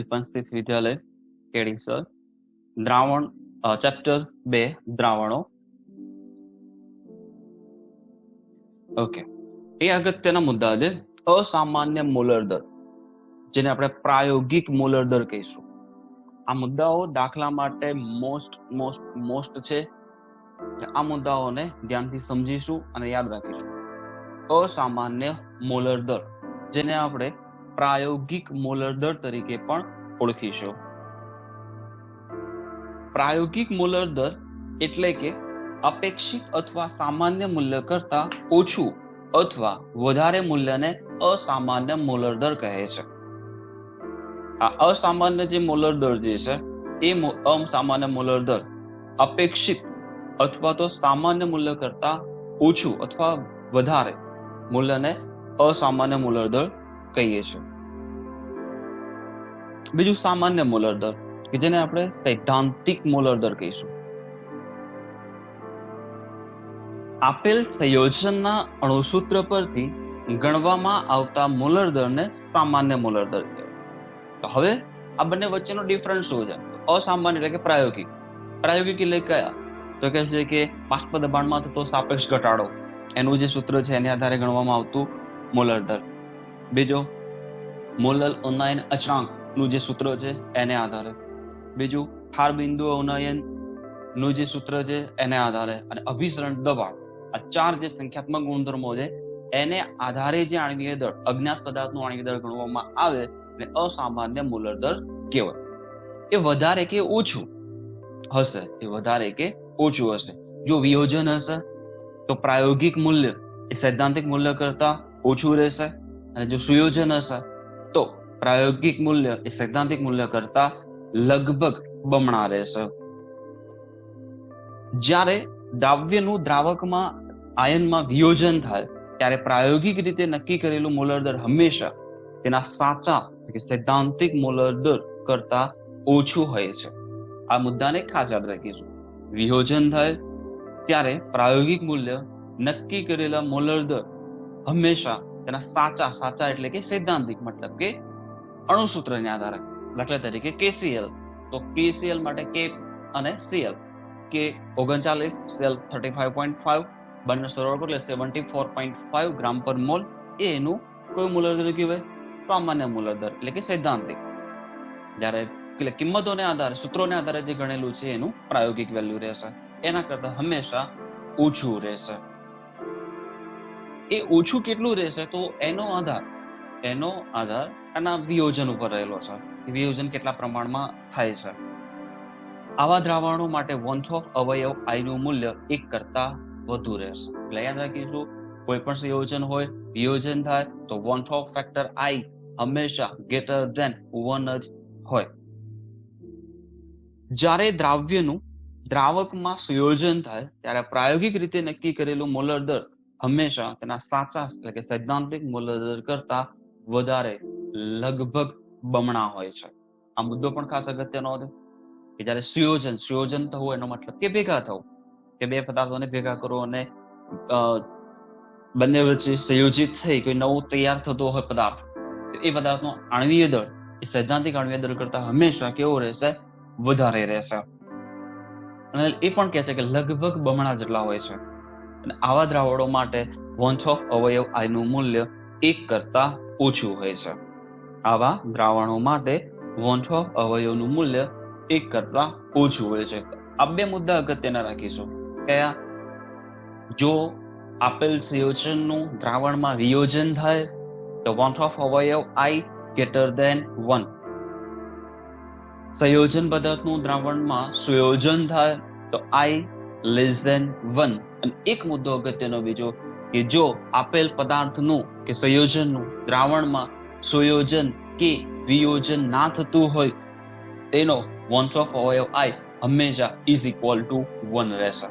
નિપન સ્થિત વિદ્યાલય કેડીસર દ્રાવણ chapter 2 દ્રાવણો. Okay, એ અગત્યના મુદ્દા છે અસામાન્ય મોલર દર, જેને આપણે પ્રાયોગિક મોલર દર કહીશું. આ મુદ્દાઓ દાખલા માટે મોસ્ટ છે. આ મુદ્દાઓને ધ્યાનથી સમજીશું અને યાદ રાખીશું. અસામાન્ય મોલર દર, જેને આપણે પ્રાયોગિક મોલર દર તરીકે પણ ઓળખીશું. પ્રાયોગિક મોલર દર એટલે કે અપેક્ષિત અથવા સામાન્ય મૂલ્ય કરતા ઓછું અથવા વધારે મૂલ્યને અસામાન્ય મોલર દર કહે છે. આ અસામાન્ય જે મોલર દર જે છે એ અસામાન્ય મોલર દર અપેક્ષિત અથવા તો સામાન્ય મૂલ્ય કરતા ઓછું અથવા વધારે મૂલ્યને અસામાન્ય મોલર દર કહીએ છીએ. બીજું સામાન્ય મોલર દર, કે જેને આપણે સૈદ્ધાંતિક મોલર દર કહીશું. આપેલ સંયોજનના અણુસૂત્ર પરથી ગણવામાં આવતા મોલર દરને સામાન્ય મોલર દર કહેવાય. તો હવે આ બંને વચ્ચેનો ડિફરન્સ શું છે? અસામાન્ય એટલે કે પ્રાયોગિક. પ્રાયોગિક એટલે કયા? તો કે છે કે બાષ્પ દબાણમાં થતો સાપેક્ષ ઘટાડો, એનું જે સૂત્ર છે એના આધારે ગણવામાં આવતું મોલર દર. બીજો મોલર ઉન્નયન અચળાંક નું જે સૂત્ર છે એને આધારે. બીજું ઠાર બિંદુ ઉન્નયન નું જે સૂત્ર છે એને આધારે. અને અભિસરણ દબાણ, આ ચાર જે સંખ્યાત્મક ગુણધર્મો છે એને આધારે જે આણ્વીય દળ, અજ્ઞાત પદાર્થનું આણ્વીય દળ ગણવામાં આવે ને અસામાન્ય મોલર દર કહેવાય. એ વધારે કે ઓછું હશે, એ વધારે કે ઓછું હશે. જો વિયોજન હશે તો પ્રાયોગિક મૂલ્ય એ સૈદ્ધાંતિક મૂલ્ય કરતા ઓછું રહેશે, અને જો સુયોજન હશે તો પ્રાયોગિક મૂલ્ય એ સૈદ્ધાંતિક મૂલ્ય કરતા લગભગ બમણા રહેશે. જ્યારે દ્રાવ્યનું દ્રાવકમાં આયનમાં વિયોજન થાય ત્યારે પ્રાયોગિક રીતે નક્કી કરેલું મોલર દર હંમેશા તેના સાચા કે સૈદ્ધાંતિક મોલર દર કરતા ઓછું હોય છે. આ મુદ્દાને ખાસ યાદ રાખીશું. વિયોજન થાય ત્યારે પ્રાયોગિક મૂલ્ય નક્કી કરેલા મોલર દર હંમેશા તેના સાચા એટલે કે સૈદ્ધાંતિક, મતલબ કે અણુસૂત્રને આધારે. દાખલા તરીકે KCl, તો KCl માટે K અને Cl, કે 39, Cl 35.5, બંને સરળ કરો એટલે 74.5 ગ્રામ પર મોલ. એ એનું કોઈ મોલર દર કહેવાય? સામાન્ય મોલર દર એટલે કે સૈદ્ધાંતિક. જ્યારે કિંમતોને આધારે, સૂત્રોને આધારે જે ગણેલું છે એનું પ્રાયોગિક વેલ્યુ રહેશે, એના કરતા હંમેશા ઓછું રહેશે. એ ઓછું કેટલું રહેશે? તો એનો આધાર આના વિયોજન ઉપર રહેલો છે. વિયોજન કેટલા પ્રમાણમાં થાય છે. આવા દ્રાવણો માટે વોન્ટ ઓફ અવયવ I નું મૂલ્ય 1 કરતા વધુ રહેશે. એટલે યાદ રાખીશું, કોઈ પણ સંયોજન હોય, વિયોજન થાય તો વોન્ટ ઓફ ફેક્ટર I હંમેશા ગ્રેટર ધેન 1 જ હોય. જ્યારે દ્રાવ્યનું દ્રાવકમાં સંયોજન થાય ત્યારે પ્રાયોગિક રીતે નક્કી કરેલું મોલર દર હંમેશા તેના સાચા એટલે કે સૈદ્ધાંતિક મોલર દર કરતા વધારે, લગભગ બમણા હોય છે. આ મુદ્દો પણ ખાસ અગત્યનો હતો કે જ્યારે સુયોજન થવું એનો મતલબ કે ભેગા થવું, કે બે પદાર્થોને ભેગા કરો અને બંને વચ્ચે સંયોજિત થઈ કોઈ નવું તૈયાર થતો હોય પદાર્થ, એ પદાર્થનો આણ્વીય દળ એ સૈદ્ધાંતિક આણ્વીય દળ કરતા હંમેશા કેવો રહેશે? વધારે રહેશે. અને એ પણ કહે છે કે લગભગ બમણા જેટલા હોય છે. અને આવા દ્રાવણો માટે વોન્ટ ઓફ અવયવ I નું મૂલ્ય 1 કરતા ઓછું હોય છે. આવા દ્રાવણો માટે વોન્ટ ઓફ અવયવનું મૂલ્ય 1 કરતા ઓછું હોય છે. આ બે મુદ્દા અગત્યના રાખીશું. કયા? જો આપેલ સંયોજનનું દ્રાવણમાં વિયોજન થાય તો વોન્ટ ઓફ અવયવ I ગ્રેટર ધેન 1. સંયોજન પદાર્થનું દ્રાવણમાં સુયોજન થાય તો I લેસ ધેન 1. અને એક મુદ્દો અગત્યનો બીજો, કે જો આપેલ પદાર્થનું કે સંયોજનનું દ્રાવણમાં સુયોજન કે વિયોજન ના થતું હોય તેનો વોન્ટ ઓફ અવયવ I હંમેશા ઇઝ ઇક્વલ ટુ 1 રહેશે.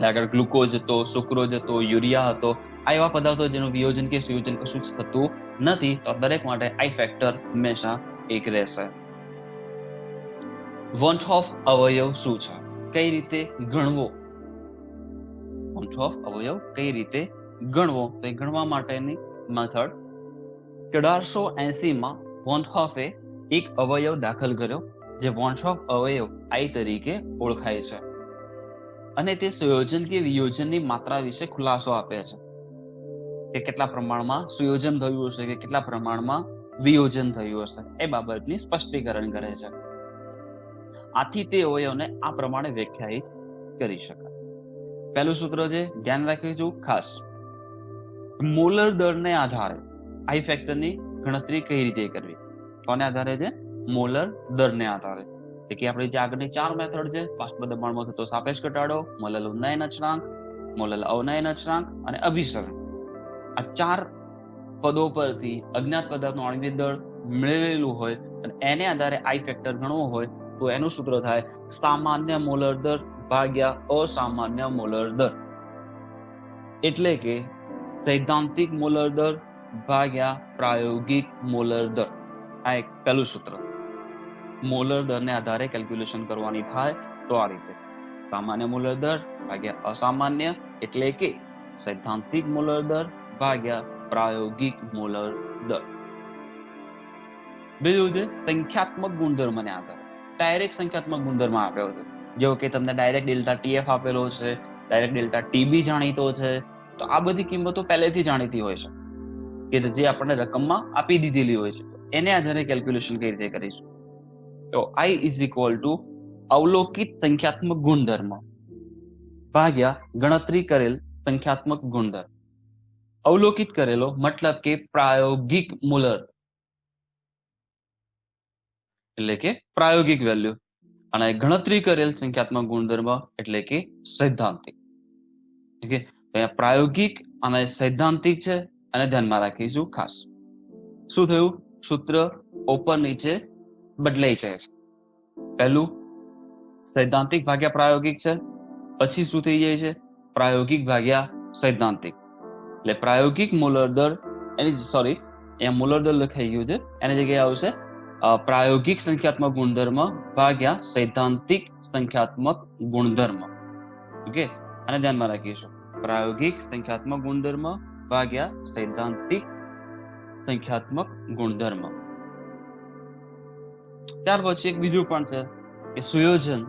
આગળ ગ્લુકોઝ હતો, સુક્રોઝ હતો, યુરિયા હતો, આ એવા પદાર્થો જેનું વિયોજન કે સુયોજન કશું જ થતું નથી, તો દરેક માટે I ફેક્ટર હંમેશા 1 રહેશે. વોન્ટ ઓફ અવયવ શું છે? કઈ રીતે ગણવો? વોન્ટ ઓફ અવયવ કઈ રીતે ગણવો? તો એ ગણવા માટેની મેથડ 1880 માં વોન્ટ હોફે એક અવયવ દાખલ કર્યો જે વોન્સ-ઓફ અવયવ I તરીકે ઓળખાય છે અને તે સુયોજન કે વિયોજનની માત્રા વિશે ખુલાસો આપે છે કે કેટલા પ્રમાણમાં સુયોજન થયું હશે કે કેટલા પ્રમાણમાં વિયોજન થયું હશે એ બાબતની સ્પષ્ટીકરણ કરે છે. આથી તે અવયવને આ પ્રમાણે વ્યાખ્યાયિત કરી શકાય. પહેલું સૂત્ર છે, ધ્યાન રાખીશું ખાસ, મોલર દરને આધારે I ફેક્ટરની ગણતરી કઈ રીતે કરવી. કોને આધારે છે? મોલર દરને આધારે. એટલે કે આપણી જે આગળની 4 મેથડ છે, બાષ્પ દબાણમાં થતો સાપેક્ષ ઘટાડો, મોલર ઉન્નયન અચળાંક, મોલર અવનયન અચળાંક અને અભિસરણ, આ 4 પદો પરથી અજ્ઞાત પદાર્થનું આણ્વિક દળ મેળવેલું હોય અને એને આધારે I ફેક્ટર ગણવો હોય તો એનું સૂત્ર થાય સામાન્ય મોલર દર ભાગ્યા અસામાન્ય મોલર દર. એટલે કે સૈદ્ધાંતિક મોલર દર ભાગ્યા પ્રાયોગિક મોલર દર. આ એક પહેલું સૂત્ર. મોલર દરને આધારે કેલ્ક્યુલેશન કરવાની થાય તો આ રીતે સામાન્ય મોલર દર ભાગ્યા અસામાન્ય એટલે કે સૈદ્ધાંતિક મોલર દર ભાગ્યા પ્રાયોગિક મોલર દર. બીજું છે સંખ્યાત્મક ગુણધર્મને આધારે. ડાયરેક્ટ સંખ્યાત્મક ગુણધર્મ આપ્યો છે, જેવો કે તમને ડાયરેક્ટ ડેલ્ટા TF આપેલો છે, ડાયરેક્ટ ડેલ્ટા TB જાણીતો છે, તો આ બધી કિંમતો પહેલેથી જાણીતી હોય છે કે જે આપણને રકમમાં આપી દીધેલી હોય છે. એને આધારે કેલ્ક્યુલેશન કઈ રીતે કરીશું? તો I ઇઝ ઇક્વલ ટુ અવલોકિત સંખ્યાત્મક ગુણધર્મ ભાગ્યા ગણતરી કરેલ સંખ્યાત્મક ગુણધર્મ. અવલોકિત કરેલો મતલબ કે પ્રાયોગિક મોલર એટલે કે પ્રાયોગિક વેલ્યુ, અને ગણતરી કરેલ સંખ્યાત્મક ગુણધર્મ એટલે કે સૈદ્ધાંતિક. ઓકે, તો અહીંયા પ્રાયોગિક અને સૈદ્ધાંતિક છે અને ધ્યાનમાં રાખીશું ખાસ. શું થયું? સૂત્ર ઉપર નીચે બદલાઈ જાય છે. પહેલું સૈદ્ધાંતિક ભાગ્યા પ્રાયોગિક છે, પછી શું થઈ જાય છે? પ્રાયોગિક ભાગ્યા સૈદ્ધાંતિક. એટલે પ્રાયોગિક મોલર દર અહીંયા મોલર દર લખાઈ ગયું છે, એની જગ્યાએ આવશે પ્રાયોગિક સંખ્યાત્મક ગુણધર્મ ભાગ્યા સૈદ્ધાંતિક સંખ્યાત્મક ગુણધર્મ. ઓકે, આને ધ્યાનમાં રાખીશું. પ્રાયોગિક સંખ્યાત્મક ગુણધર્મ ભાગ્યા સૈદ્ધાંતિક સંખ્યાત્મક ગુણધર્મ. ત્યાર પછી એક બીજું પણ છે કે સુયોજન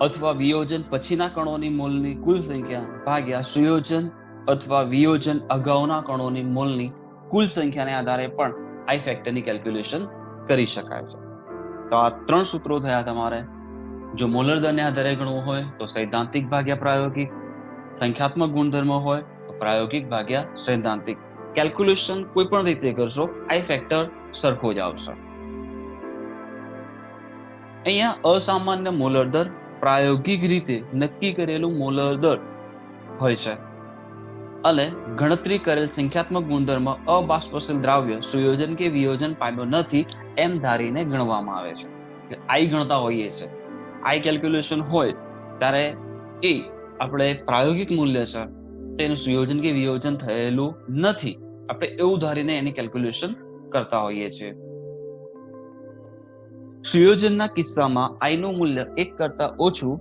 અથવા વિયોજન પછીના કણોની મોલની કુલ સંખ્યા ભાગ્યા સુયોજન અથવા વિયોજન અગાઉના કણોની મોલની કુલ સંખ્યાને આધારે પણ I ફેક્ટરની કેલ્ક્યુલેશન કરી શકાય છે. તો આ 3 સૂત્રો થયા તમારે. જો મોલર દરને આધારે ગણવું હોય તો સૈદ્ધાંતિક ભાગ્યા પ્રાયોગિક, સંખ્યાત્મક ગુણધર્મ હોય તો પ્રાયોગિક ભાગ્યા સૈદ્ધાંતિક. કેલ્ક્યુલેશન કોઈ પણ રીતે કરશો I ફેક્ટર સરખો જ આવશે. અહીંયા અસામાન્ય મોલર દર પ્રાયોગિક રીતે નક્કી કરેલું મોલર દર હોય છે અને ગણતરી કરેલ સંખ્યાત્મક ગુણધર્મ અબાષ્પશીલ દ્રાવ્ય સુયોજન કે વિયોજન પામ્યો નથી એમ ધારીને ગણવામાં આવે છે. I ગણતા હોઈએ છે, I કેલ્ક્યુલેશન હોય ત્યારે એ આપણે પ્રાયોગિક મૂલ્ય છે તેનું સુયોજન કે વિયોજન થયેલું નથી, આપણે એવું ધારીને એની કેલ્ક્યુલેશન કરતા હોઈએ છીએ. સુયોજનના કિસ્સામાં I નું મૂલ્ય 1 કરતા ઓછું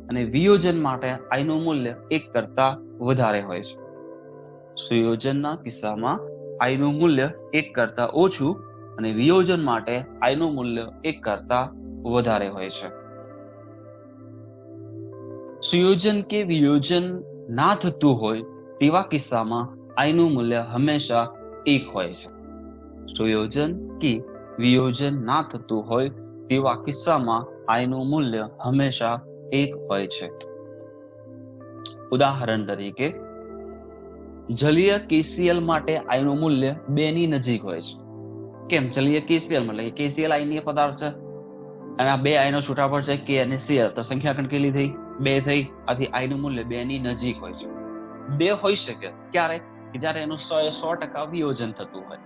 અને વિયોજન માટે I નું મૂલ્ય 1 કરતા વધારે હોય છે. સુયોજનના કિસ્સામાં I નું મૂલ્ય 1 કરતા ઓછું અને વિયોજન માટે I નું મૂલ્ય 1 કરતા વધારે હોય છે. સુયોજન કે વિયોજન ના થતું હોય તેવા કિસ્સામાં I નું મૂલ્ય હંમેશા 1 હોય છે. સુયોજન કે વિયોજન ના થતું હોય તેવા કિસ્સામાં I નું મૂલ્ય હંમેશા 1 હોય છે. ઉદાહરણ તરીકે જલીય KCl માટે I નું મૂલ્ય 2 ની નજીક હોય છે. કેમ? જલીય KCl એટલે KCl આયનીય પદાર્થ છે અને આ 2 આયનો છૂટા પડશે K અને Cl, તો સંખ્યા કેટલી થઈ? 2 થઈ. આથી I નું મૂલ્ય 2 ની નજીક હોય છે. 2 હોઈ શકે ક્યારે? જ્યારે એનું 100% વિયોજન થતું હોય.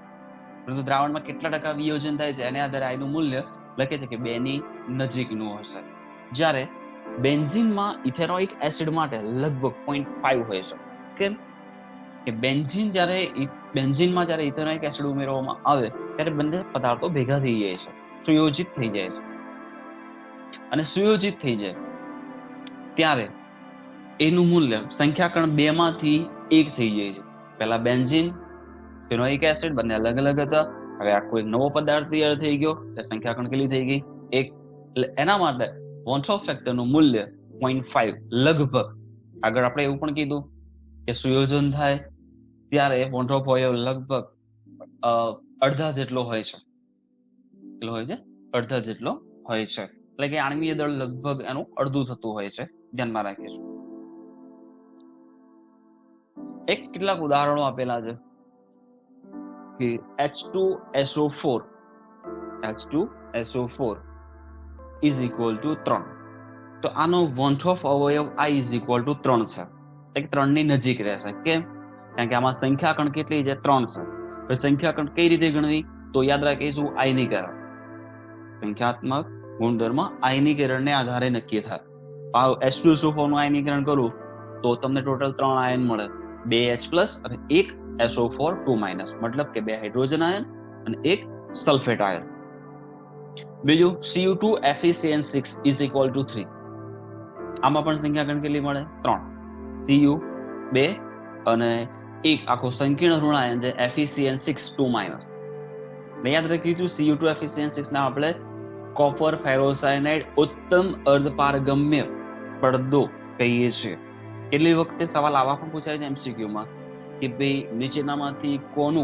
પરંતુ દ્રાવણમાં કેટલા ટકા વિયોજન થાય છે એને આધારે I નું મૂલ્ય લખે છે કે 2 ની નજીકનું હશે. જ્યારે બેન્ઝીનમાં ઇથેનોઇક એસિડ માટે લગભગ 0.5 હોય છે. કેમ કે બેન્ઝીનમાં જ્યારે ઇથેનોઇક એસિડ ઉમેરવામાં આવે ત્યારે બંને પદાર્થો ભેગા થઈ જાય છે, સુયોજિત થઈ જાય છે. અને સુયોજિત થઈ જાય ત્યારે એનું મૂલ્ય સંખ્યાકણ 2 માંથી 1 થઈ જાય છે. પહેલા બેન્ઝીન, ઇથેનોઇક એસિડ બંને અલગ અલગ હતા, હવે આ કોઈ નવો પદાર્થ તૈયાર થઈ ગયો એટલે સંખ્યાકણ કેટલી થઈ ગઈ? 1. એટલે એના માટે વોન ઓફ ફેક્ટરનું મૂલ્ય 0.5 લગભગ. આગળ આપણે એવું પણ કીધું કે સુયોજન થાય ત્યારે વોન ઓફ અવયવ લગભગ અડધા જેટલો હોય છે. કેટલો હોય છે? અડધા જેટલો હોય છે. એટલે કે આણ્વીય દળ લગભગ એનું અડધું થતું હોય છે. ધ્યાનમાં રાખીશું. એક કેટલાક ઉદાહરણો આપેલા છે કે H2SO4 is equal to 3. તો આનો વોન ઓફ અવયવ I is equal to 3 છે. એટલે 3 ની નજીક રહેશે. કેમ? કારણ કે આમાં સંખ્યાકણ કેટલી છે? 3 છે. તો સંખ્યાકણ કઈ રીતે ગણવી? તો યાદ રાખીશું આયનીકરણ. સંખ્યાત્મક ગુણધર્મ આયનીકરણને આધારે નક્કી થાય. H2SO4 નું આયનીકરણ કરું તો તમને ટોટલ 3 આયન મળે, 2H+ અને 1 SO4 2-, મતલબ કે 2 હાઇડ્રોજન આયન અને 1 સલ્ફેટ આયન. બીજું Cu2 FeCN6 is equal to 3. આમાં પણ સંખ્યાકણ કેટલી મળે? 3. Cu 2 અને 1 આખો સંકીર્ણ ઋણાયન છે FeCN6 2-. મેં યાદ રાખ્યું Cu2 FeCN6 ના આપણે કોપર ફેરોસાયનાઇડ ઉત્તમ અર્ધપારગમ્ય પડદો કહીએ છીએ. કેટલી વખતે સવાલ આવા પણ પૂછાય છે MCQ માં કે ભાઈ નીચેનામાંથી કોનો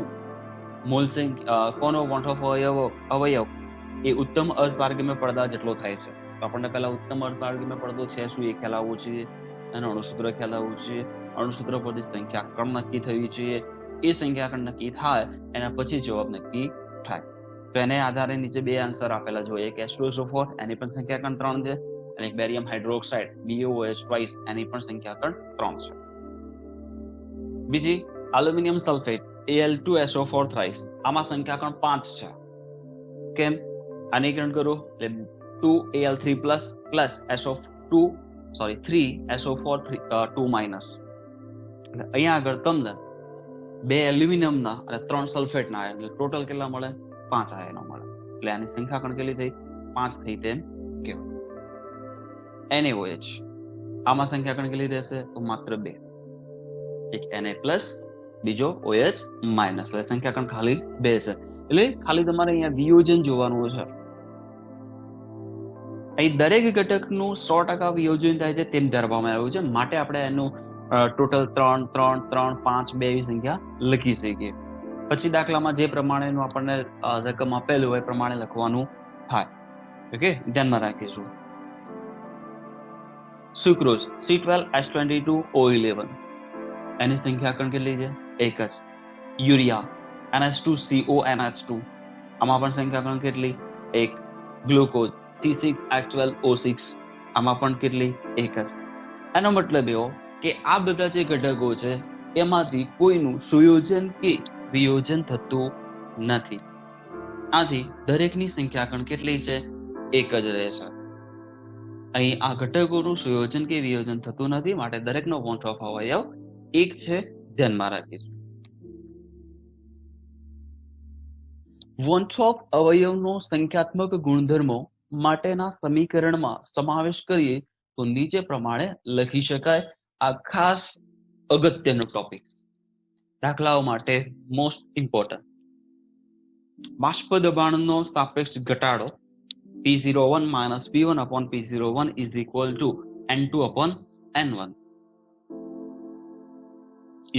વોન ઓફ અવયવ એ ઉત્તમ અર્ધપારગમ્ય પડદા જેટલો થાય છે? તો આપણને પહેલા ઉત્તમ અર્ધપારગમ્ય પડદો છે શું એ ખ્યાલ આવવો જોઈએ, અને અણુસૂત્ર ખ્યાલ આવવું જોઈએ, અણુસૂત્ર પરથી સંખ્યાકણ નક્કી થવી જોઈએ. એ સંખ્યાકણ નક્કી થાય એના પછી જવાબ નક્કી થાય. તો એને આધારે નીચે 2 આન્સર આપેલા જોઈએ. એક H2SO4 એની પણ સંખ્યાકણ 3 છે, અને એક બેરિયમ હાઇડ્રોક્સાઇડ BOH ટ્વાઇસ એની પણ સંખ્યાકણ 3 છે. બીજી એલ્યુમિનિયમ સલ્ફેટ Al2SO4 થ્રાઇસ, આમાં સંખ્યાકણ 5 છે. કેમ? આનીકરણ કરો એટલે 2Al3+ પ્લસ 3SO4 2-. એટલે અહીંયા આગળ તમને 2 એલ્યુમિનિયમના અને 3 સલ્ફેટના આયન, એટલે ટોટલ કેટલા મળે? 5 આયનો મળે. એટલે આની સંખ્યાકણ કેટલી થઈ? 5 થઈ. તેમ કહેવાય. NaOH, આમાં સંખ્યાકણ કેટલી રહેશે? તો માત્ર 2. એક Na+, બીજો OH-, એટલે સંખ્યાકણ ખાલી 2 છે. એટલે ખાલી તમારે અહીંયા વિયોજન જોવાનું છે. અહીં દરેક ઘટકનું 100% વિયોજન થાય છે તેમ ધારવામાં આવ્યું છે, માટે આપણે એનું ટોટલ 3, 3, 3, 5, 2 એવી સંખ્યા લખી શકીએ. પછી દાખલામાં જે પ્રમાણેનું આપણને રકમ આપેલું હોય પ્રમાણે લખવાનું થાય. ઓકે, ધ્યાનમાં રાખીશું. સુક્રોઝ C12H22O11, એની સંખ્યાકણ કેટલી છે? 1 જ. યુરિયા NH2CONH2, આમાં પણ સંખ્યાકણ કેટલી? 1. ગ્લુકોઝ C6H12O6, આમાં પણ કેટલી? 1 જ. એનો મતલબ એવો કે આ બધા જે ઘટકો છે એમાંથી કોઈનું સુયોજન કે વિયોજન થતું નથી. આથી દરેકની સંખ્યાકણ કેટલી છે? 1 જ રહેશે. અહીં આ ઘટકોનું સુયોજન કે વિયોજન થતું નથી, માટે દરેકનો વોન ઓફ અવયવ 1 છે. ધ્યાનમાં રાખીશું. વોન ઓફ અવયવનો સંખ્યાત્મક ગુણધર્મો માટેના સમીકરણમાં સમાવેશ કરીએ તો નીચે પ્રમાણે લખી શકાય. આ ખાસ અગત્યનો ટોપિક, દાખલાઓ માટે મોસ્ટ ઇમ્પોર્ટન્ટ. બાષ્પ દબાણનો સાપેક્ષ ઘટાડો P01 - P1/P01 is equal to N2/N1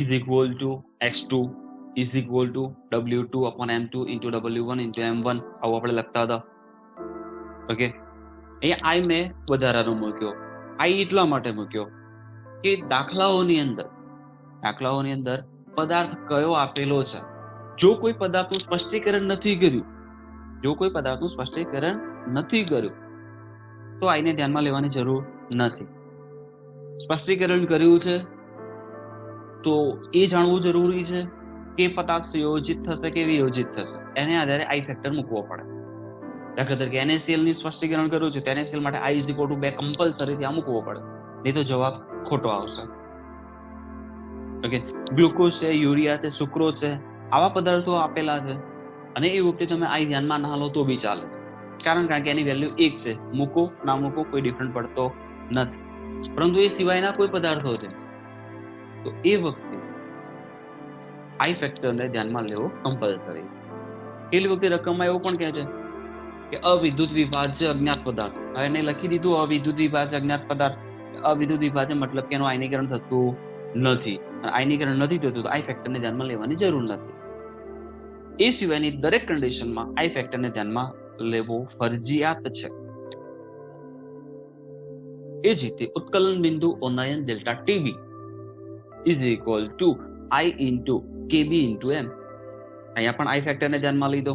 is equal to X2 is equal to W2/M2 into W1 into M1. આવું આપણે લખતા હતા. ઓકે, અહીંયા I મેં વધારાનો મૂક્યો. I એટલા માટે મૂક્યો કે દાખલાઓની અંદર પદાર્થ કયો આપેલો છે, જો કોઈ પદાર્થનું સ્પષ્ટીકરણ નથી કર્યું તો આઈને ધ્યાનમાં લેવાની જરૂર નથી. સ્પષ્ટીકરણ કર્યું છે તો એ જાણવું જરૂરી છે કે પદાર્થ સુયોજિત થશે કે વિયોજિત થશે. એને આધારે I ફેક્ટર મૂકવો પડે. દાખલા તરીકે NaCl ની સ્પષ્ટીકરણ કર્યું છે તો NaCl માટે I = 2 કમ્પલસરી ત્યાં મૂકવો પડે, નહીં તો જવાબ ખોટો આવશે. ઓકે, ગ્લુકોઝ છે, યુરિયા છે, સુક્રોઝ છે, આવા પદાર્થો આપેલા છે અને એ વખતે તમે I ધ્યાનમાં ના લો તો બી ચાલે, કારણ કે એની વેલ્યુ 1 છે. મૂકો ના મૂકો કોઈ ડિફરન્ટ પડતો નથી. પરંતુ એ સિવાયના કોઈ પદાર્થો છે તો એ વખતે I ફેક્ટરને ધ્યાનમાં લેવો કમ્પલસરી. કેટલી વખતે રકમમાં એવું પણ કહે છે કે અવિદ્યુત વિભાજ્ય અજ્ઞાત પદાર્થ. હવે એને લખી દીધું અવિદ્યુત વિભાજ્ય અજ્ઞાત પદાર્થ. અવિદ્યુત વિભાજ્ય મતલબ કે એનું આયનીકરણ થતું નથી. આયનીકરણ નથી થતું તો આઈ ફેક્ટરને ધ્યાનમાં લેવાની જરૂર નથી. એ સિવાયની દરેક કન્ડિશનમાં આઈ ફેક્ટરને ધ્યાનમાં લેવો ફરજિયાત છે. એ જ રીતે ઉત્કલન બિંદુ ઓનયન delta TB is equal to I into KB into M. અહીંયા પણ આઈ ફેક્ટરને ધ્યાનમાં લીધો.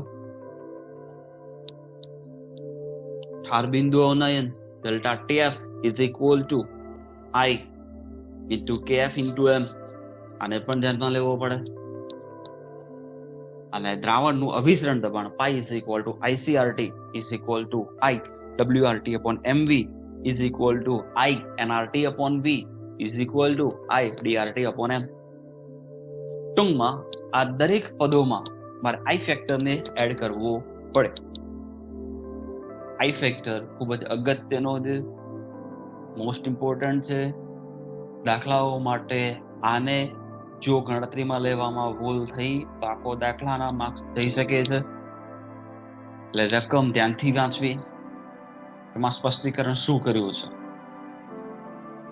ઠાર બિંદુ ઓનયન delta TF is equal to I into KF into M. આને પણ ધ્યાનમાં લેવો પડે. અને દ્રાવણનું અભિસરણ દબાણ pi is equal to ICRT is equal to I WRT upon MV is equal to I NRT upon V is equal to I DRT upon M. ટૂંકમાં આ દરેક પદોમાં મારે આઈ ફેક્ટરને એડ કરવો પડે. આઈ ફેક્ટર ખૂબ જ અગત્યનો છે, મોસ્ટ ઇમ્પોર્ટન્ટ છે. દાખલાઓ માટે આને જો ગણતરીમાં લેવામાં ભૂલ થઈ તો આખો દાખલાના માર્ક્સ જઈ શકે છે. એટલે રકમ ધ્યાનથી વાંચવી, એમાં સ્પષ્ટીકરણ શું કર્યું છે.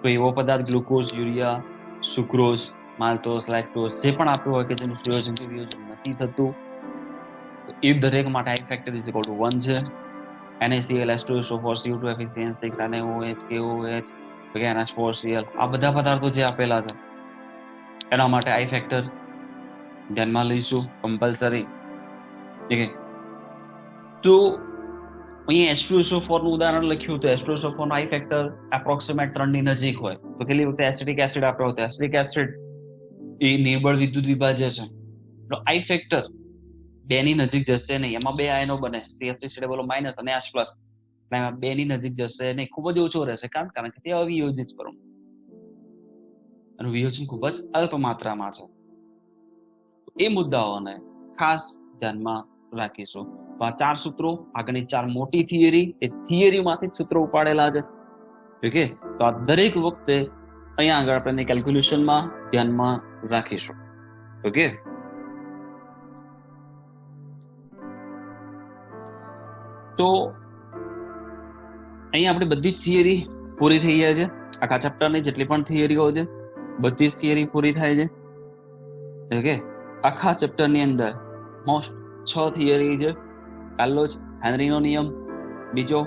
કોઈ એવો પદાર્થ glucose, urea, sucrose, maltose, lactose જે પણ આપ્યું હોય કે જેનું સંયોજન કે વિયોજન નથી થતું, એ દરેક માટે આઈ ફેક્ટર ઇઝ ઇક્વલ ટુ 1 છે. NaCl, H2SO4, CO2, FeCN6, NaOH, KOH, NH4Cl આ બધા પદાર્થો જે આપેલા છે એના માટે આઈ ફેક્ટર ધ્યાનમાં લઈશું કમ્પલસરી. ઠીક છે. તો અહીંયા H2SO4 નું ઉદાહરણ લખ્યું તો H2SO4 નો આઈ ફેક્ટર એપ્રોક્સિમેટ 3 ની નજીક હોય તો કેટલી વખતે એસિટિક એસિડ આપ્યો હતો. એસિટિક એસિડ એ નિર્બળ વિદ્યુત વિભાજ્ય છે તો આઈ ફેક્ટર 2 ની નજીક જશે નહીં. એમાં 2 આયનો બને, CH3 માઇનસ અને H પ્લસ. એમાં 2 ની નજીક જશે નહીં, ખૂબ જ ઓછો રહેશે. કારણ કે તે અવિયોજિત પરમાણુ અને વિયોજન ખૂબ જ અલ્પ માત્રામાં છે. એ મુદ્દાઓને ખાસ ધ્યાનમાં રાખીશું. તો આ 4 સૂત્રો, આગળની 4 મોટી થિયરી, એ થિયરીમાંથી જ સૂત્રો ઉપાડેલા છે. ઓકે, તો આ દરેક વખતે અહીંયા આગળ આપણે કેલ્ક્યુલેશનમાં ધ્યાનમાં રાખીશું. ઓકે, તો અહીંયા આપણે બધી જ થિયરી પૂરી થઈ જાય છે. આખા ચેપ્ટરની જેટલી પણ થિયરીઓ છે બધી જ થિયરી પૂરી થાય છે. ઓકે, આખા ચેપ્ટરની અંદર મોસ્ટ 6 થિયરી છે. પહેલો જ હેનરીનો નિયમ, બીજો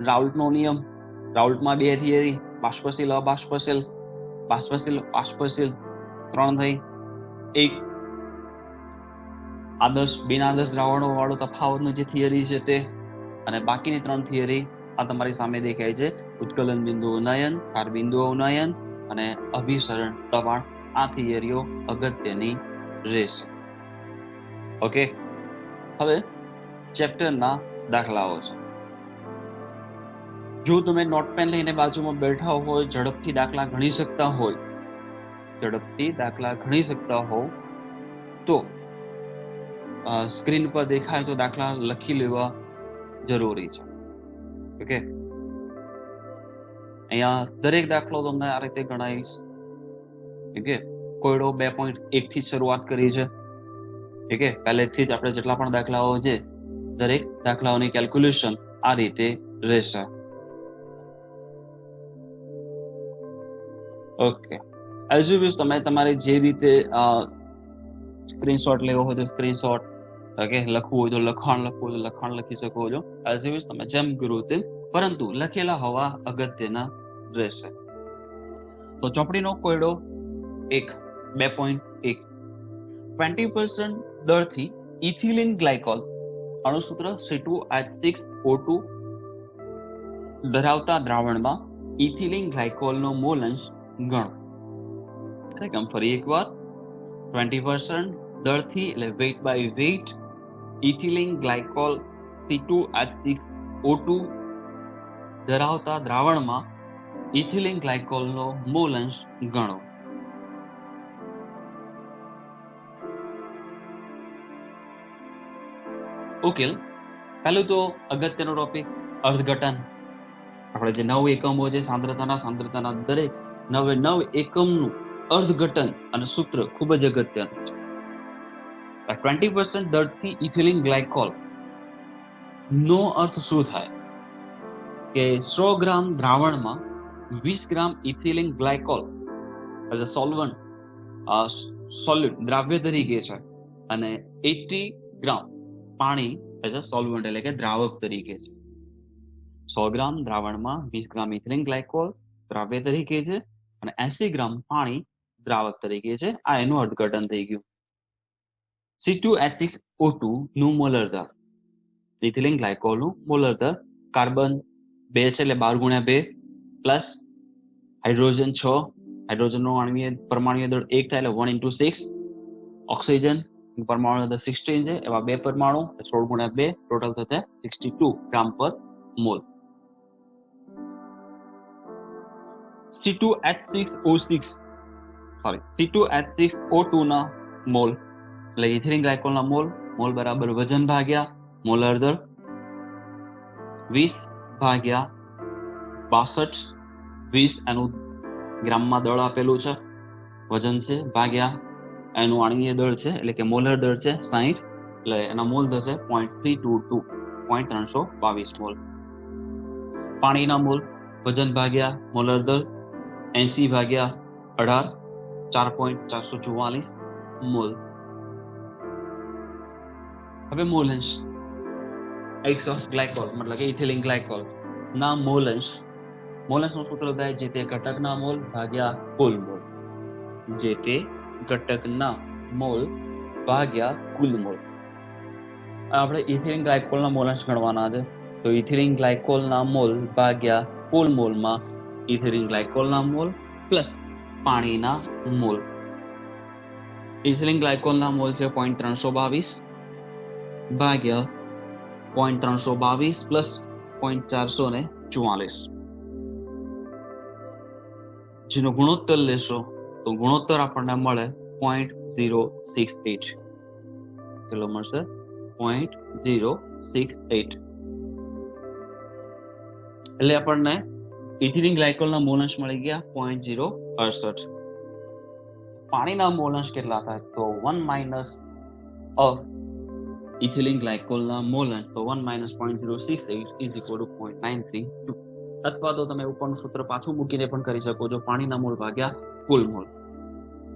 રાઉલ્ટનો નિયમ, રાઉલ્ટમાં 2 થિયરી, બાષ્પશીલ અબાષ્પશીલ, બાષ્પશીલ બાષ્પશીલ 3 થઈ. એક આદર્શ બિનઆદર્શ દ્રાવણો વાળો તફાવતની જે થિયરી છે તે, અને બાકીની 3 થિયરી આ તમારી સામે દેખાય છે. ઉત્કલન બિંદુ ઉન્નયન, ધાર બિંદુ ઉન્નયન અને અભિસરણ દબાણ. આ થિયરીઓ અગત્યની રહેશે. ઓકે, હવે ચેપ્ટરના દાખલાઓ છે. જો તમે નોટ પેન લઈને બાજુમાં બેઠા હોય, ઝડપથી દાખલા ગણી શકતા હો તો સ્ક્રીન પર દેખાય તો દાખલા લખી લેવા જરૂરી છે. ઓકે, અહીંયા દરેક દાખલો તમને આ રીતે ગણાવીશ. ઓકે, કોયડો 2.1 થી શરૂઆત કરી છે. ઓકે, પહેલેથી જ આપણે જેટલા પણ દાખલાઓ છે દરેક દાખલાઓની કેલ્ક્યુલેશન આ રીતે રહેશે. ઓકે, એઝ યુ વિશ તમે તમારી જે રીતે સ્ક્રીનશોટ લેવો હોય તો સ્ક્રીનશોટ, ઓકે, લખવું હોય તો લખાણ લખી શકો છો. એઝ યુ વિશ તમે જેમ કરો તેમ, પરંતુ લખેલા હોવા અગત્યના રહેશે. તો ચોપડીનો કોયડો 2.1 20% દરથી ઇથિલિન ગ્લાયકોલ અણુસૂત્ર C2H6O2 ધરાવતા દ્રાવણમાં ઇથિલિન ગ્લાયકોલનો મોલ અંશ ગણો. ફરી એકવાર 20% દરથી એટલે weight by weight ethylene glycol C2H6O2 ધરાવતા દ્રાવણમાં ઇથિલિન ગ્લાયકોલનો મોલ અંશ ગણો. ઉકેલ. પહેલું તો અગત્યનો ટોપિક અર્થઘટન. આપણે જે 9 એકમો છે સાંદ્રતાના દરેક 9 એકમનું અર્થઘટન અને સૂત્ર ખૂબ જ અગત્યનું છે. 20% દરથી ઇથિલિન ગ્લાયકોલ નો અર્થ શું થાય કે 100 ગ્રામ દ્રાવણમાં 20 ગ્રામ ethylene glycol as a solvent solute દ્રાવ્ય તરીકે છે અને 80 ગ્રામ પાણી એઝ અ સોલ્વન્ટ એટલે કે દ્રાવક તરીકે છે. 100 ગ્રામ દ્રાવણમાં 20 ગ્રામ ઇથિલિન ગ્લાયકોલ દ્રાવ્ય તરીકે છે અને 80 ગ્રામ પાણી દ્રાવક તરીકે છે. આ એનું અર્થઘટન થઈ ગયું. C2H6O2 નું મોલર દર, ઇથિલિન ગ્લાયકોલનું મોલર દર, કાર્બન 2 છે એટલે 12 ગુણ્યા 2 પ્લસ હાઇડ્રોજન 6, હાઇડ્રોજનનો પરમાણુય દળ 1 થાય એટલે 1 × 6, ઓક્સિજન પરમાણુ દળ 16 છે એવા 2 પરમાણુ 16 ગુણ્યા 2 ટોટલ થશે 62 ગ્રામ પર મોલ. C2H6O2 ના મોલ એટલે ઇથિલિન ગ્લાયકોલના મોલ, મોલ બરાબર વજન ભાગ્યા મોલર દર 20 ભાગ્યા 62, 20 એનું ગ્રામમાં દળ આપેલું છે, વજન છે, ભાગ્યા એનું આણ્વીય દળ છે એટલે કે મોલર દળ છે 60 એટલે એના મોલ થશે 0.322, 0.322 મોલ. પાણીના મોલ વજન ભાગ્યા મોલર દળ 80 ભાગ્યા 18, 4.444 મોલ. હવે મોલ અંશ એક્સ ઓફ ગ્લાયકોલ મતલબ કે ઇથિલિન ગ્લાયકોલ ના મોલ નું સૂત્ર થાય જે તે ઘટકના મોલ ભાગ્યા કુલ મોલ, જે તે ઘટકના મોલ ભાગ્યા કુલ મોલ. આપણે ઇથિલિન ગ્લાયકોલના મોલ અંશ ગણવાના છે તો ઇથિલિન ગ્લાયકોલના મોલ ભાગ્યા કુલ મોલમાં ઇથિલિન ગ્લાયકોલના મોલ પ્લસ પાણીના મોલ. ઇથિલિન ગ્લાયકોલના મોલ છે 0.322 ભાગ્યા 0.322 પ્લસ 0.444, જેનો ગુણોત્તર લેશો તો ગુણોત્તર આપણને મળે 0.068, કેટલો મળશે 0.068. એટલે આપણને ઇથિલિન ગ્લાયકોલના મોલંશ મળી ગયા 0.068. પાણીના મોલંશ કેટલા થાય તો 1 માઇનસ ઓફ ઇથિલિન ગ્લાયકોલના મોલંશ તો 1 માઇનસ 0.068 ઇઝ ઇક્વલ ટુ 0.932. અથવા તો તમે ઉપરનું સૂત્ર પાછું મૂકીને પણ કરી શકો છો, પાણીના મોલ ભાગ્યા કુલ મોલ.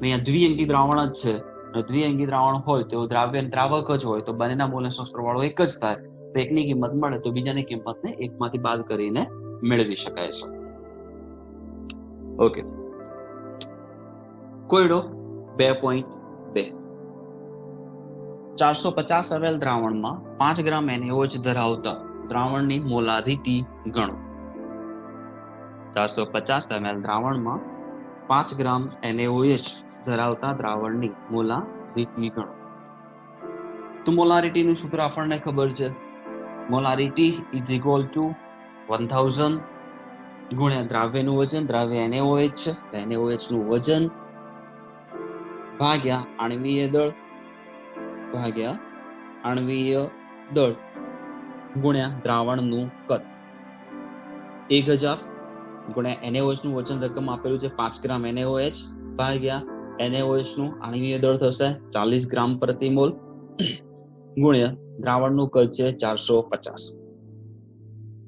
અહીંયા દ્વિઅંગી દ્રાવણ જ છે અને દ્વિઅંગી દ્રાવણ હોય તો દ્રાવ્ય દ્રાવક જ હોય તો બંનેના મોલંશનો સરવાળો એક જ થાય. તો એકની કિંમત મળે તો બીજાની કિંમતને એકમાંથી બાદ કરીને મેળવી શકાય છે. ઓકે, કોયડો 2.2. 450 ml દ્રાવણમાં 5 ગ્રામ NaOH ધરાવતા દ્રાવણની મોલારિટી ગણો. 450 ml દ્રાવણમાં 5 ગ્રામ NaOH ધરાવતા દ્રાવણની મોલારિટી ગણો. તો મોલારિટીનું સૂત્ર આપણને ખબર છે, મોલારિટી ઇઝ ઇક્વલ ટુ 1000 ગુણ્યા દ્રાવ્યનું વજન, દ્રાવ્ય NaOH છે તો NaOH નું વજન ભાગ્યા આણ્વીય દળ ગુણ્યા દ્રાવણનું કદ. 1000 ગુણ્યા NaOH નું વજન રકમ આપેલું છે 5 ગ્રામ NaOH ભાગ્યા NaOH નું આણ્વીય દળ થશે 40 ગ્રામ પ્રતિ મોલ ગુણ્યા દ્રાવણનું કદ છે 450.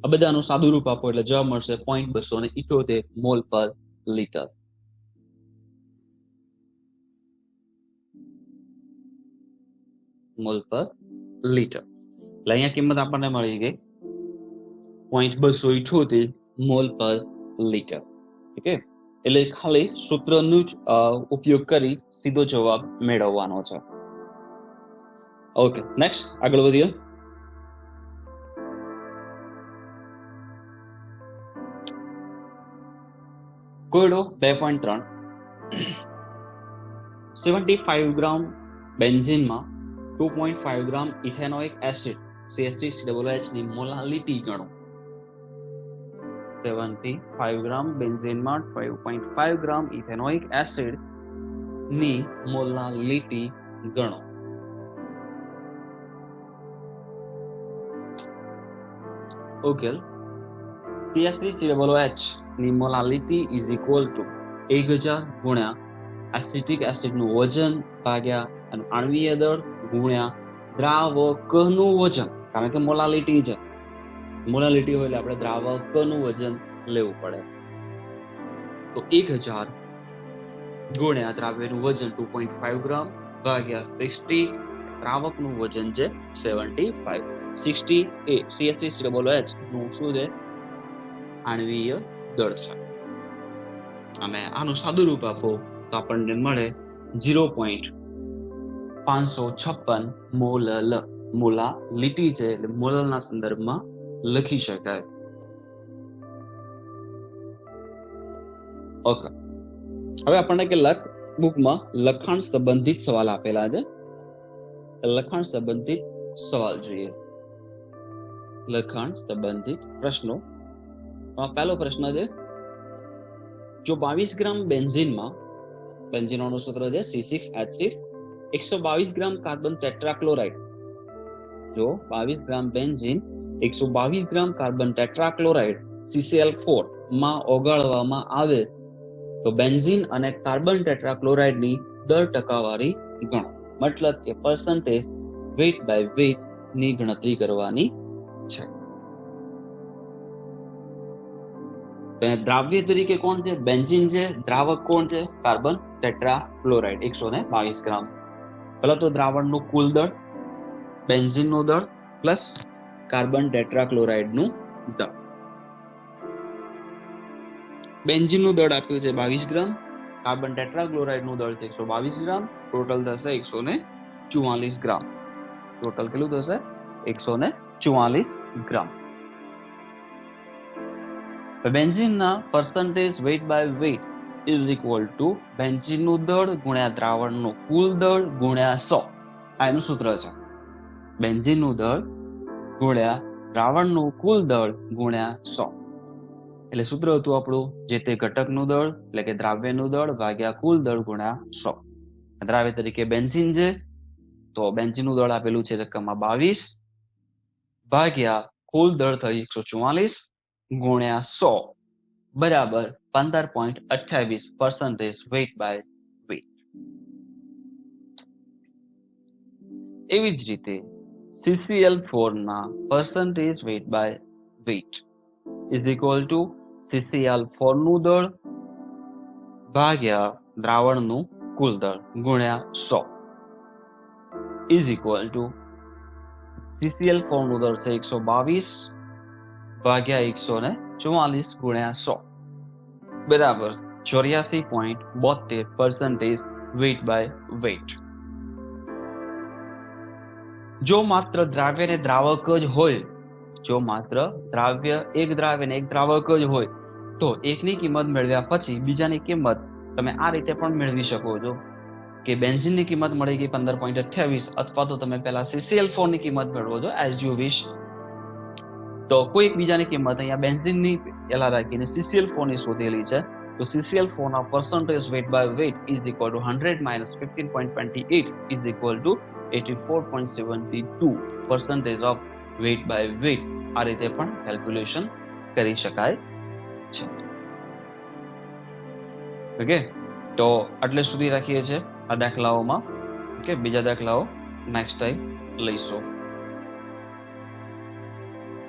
આ બધાનું સાદું રૂપ આપો એટલે જવાબ મળશે 0.278 મોલ પર લીટર. મોલ પર લીટર. એટલે અહીંયા કિંમત આપણને મળી ગઈ 0.278 મોલ પર લીટર. ઓકે, એટલે ખાલી સૂત્રનો જ ઉપયોગ કરી સીધો જવાબ મેળવવાનો છે. ઓકે, નેક્સ્ટ આગળ વધીએ. કોયડો 2.3. 75 ગ્રામ બેન્ઝીનમાં 2.5 ગ્રામ ઇથેનોઇક એસિડ CH3COOH ની મોલાલિટી ગણો. 75 ગ્રામ બેન્ઝીનમાં 5.5 ગ્રામ ઇથેનોઇક એસિડ ની મોલાલિટી ગણો. ઉકેલ CH3COOH ની મોલાલિટી ઇઝ ઇક્વલ ટુ 1000 ગુણ્યા એસિટિક એસિડ નું વજન ભાગ્યા આણ્વીય દળ ગુણ્યા દ્રાવકનું વજન, કારણ કે મોલાલિટી છે, મોલાલિટી હોય એટલે આપણે દ્રાવકનું વજન લેવું પડે. તો 1000 ગુણ્યા દ્રાવ્યનું વજન 2.5 ગ્રામ ભાગ્યા 60, દ્રાવકનું વજન છે 75. 60 એ CH3COOH નું શું છે? આણ્વીય દળ છે. અને આનું સાદું રૂપ આપો તો આપણને મળે 0.556 મોલલ. મોલાલિટી છે એટલે મોલના સંદર્ભમાં લખી શકાય. ઓકે, હવે આપણને કેટલાક બુકમાં લખાણ સંબંધિત સવાલ આપેલા છે. લખાણ સંબંધિત સવાલ જોઈએ. લખાણ સંબંધિત પ્રશ્નો. પહેલો પ્રશ્ન છે, જો 22 ગ્રામ બેન્ઝીનમાં, બેન્ઝીનનું સૂત્ર છે C6H6, 122 ગ્રામ કાર્બન ટેટ્રાક્લોરાઇડ, જો 22 ગ્રામ બેન્ઝીન 122 ગ્રામ કાર્બન ટેટ્રાક્લોરાઇડ CCl4 માં ઓગાળવામાં આવે તો બેન્ઝીન અને કાર્બન ટેટ્રાક્લોરાઇડની દર ટકાવારી ગણો. મતલબ કે પર્સન્ટેજ વેઇટ બાય વેઇટ ની ગણતરી કરવાની છે. દ્રાવ્ય તરીકે કોણ છે? બેન્ઝીન છે. દ્રાવક કોણ છે? કાર્બન ટેટ્રાક્લોરાઇડ 122 ગ્રામ. પહેલા તો દ્રાવણનું કુલ દળ, બેન્ઝીનનું દળ પ્લસ કાર્બન ટેટ્રાક્લોરાઇડનું દળ. બેન્ઝીનનું દળ આપ્યું છે 22 ગ્રામ, કાર્બન ટેટ્રાક્લોરાઇડનું દળ છે 122 ગ્રામ, ટોટલ થશે 144 ગ્રામ. ટોટલ કેટલું થશે? 144 ગ્રામ. બેન્ઝીનના percentage weight by weight is equal to બેન્ઝીનનું દળ ગુણ્યા દ્રાવણનું કુલ દળ ગુણ્યા 100. આ એનું સૂત્ર છે. બેન્ઝીનનું દળ ગુણ્યા દ્રાવણનું કુલ દળ ગુણ્યા 100. એટલે સૂત્ર હતું આપણું જે તે ઘટકનું દળ એટલે કે દ્રાવ્યનું દળ ભાગ્યા કુલ દળ ગુણ્યા 100. દ્રાવ્ય તરીકે બેન્ઝીન છે તો બેન્ઝીનનું દળ આપેલું છે રકમમાં 22 ભાગ્યા કુલ દળ થઈ 144 ગુણ્યા 100 બરાબર 15.28% વેઇટ બાય વેઇટ. એવી જ રીતે CCl4 ના percentage weight by weight is equal to CCl4 નું દળ ભાગ્યા દ્રાવણનું કુલ દળ ગુણ્યા 100 ઇઝ ઇક્વલ ટુ CCl4 નું દળ છે 122 ભાગ્યા 144 ગુણ્યા 100 બરાબર 84.72% વેઇટ બાય વેઇટ. જો માત્ર દ્રાવ્ય ને દ્રાવક જ હોય, જો માત્ર દ્રાવ્ય એક દ્રાવ્ય ને એક દ્રાવક જ હોય તો એકની કિંમત મેળવ્યા પછી બીજાની કિંમત તમે આ રીતે પણ મેળવી શકો છો કે બેન્ઝીનની કિંમત મળી ગઈ 15.28 અથવા તો તમે પહેલા CCl4 ની કિંમત મેળવો છો એઝ યુ વિશ. તો કોઈ એક બીજાની કિંમત અહીંયા બેન્ઝીનની પહેલા રાખીને CCl4 ની શોધેલી છે તો CCl4 ના percentage weight by weight is equal to 100 minus 15.28 is equal to 84.72% of weight by weight. આ રીતે પણ કેલ્ક્યુલેશન કરી શકાય છે. ઓકે, તો આટલે સુધી રાખીએ છીએ આ દાખલાઓમાં. ઓકે, બીજા દાખલાઓ નેક્સ્ટ ટાઈમ લઈશું.